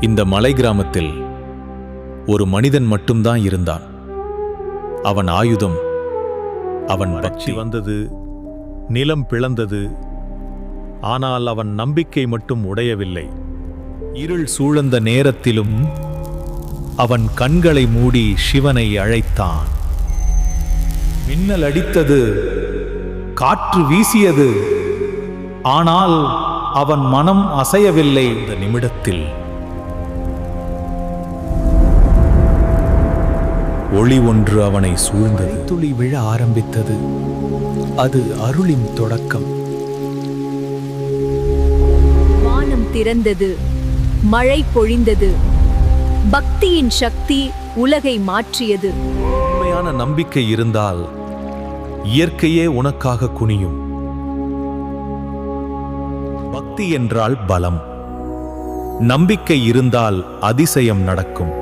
இந்த மலை கிராமத்தில் ஒரு மனிதன் மட்டும்தான் இருந்தான். அவன் ஆயுதம் அவன் பக்தி. வந்தது, நிலம் பிளந்தது, ஆனால் அவன் நம்பிக்கை மட்டும் உடையவில்லை. இருள் சூழ்ந்த நேரத்திலும் அவன் கண்களை மூடி சிவனை அழைத்தான். மின்னல் அடித்தது, காற்று வீசியது, ஆனால் அவன் மனம் அசையவில்லை. இந்த நிமிடத்தில் ஒளி ஒன்று அவனை சூழ்ந்தது. துளி விழ ஆரம்பித்தது. அது அருளின் தொடக்கம். வானம் திறந்தது, மழை பொழிந்தது. பக்தியின் சக்தி உலகை மாற்றியது. உண்மையான நம்பிக்கை இருந்தால் இயற்கையே உனக்காக குனியும். பக்தி என்றால் பலம். நம்பிக்கை இருந்தால் அதிசயம் நடக்கும்.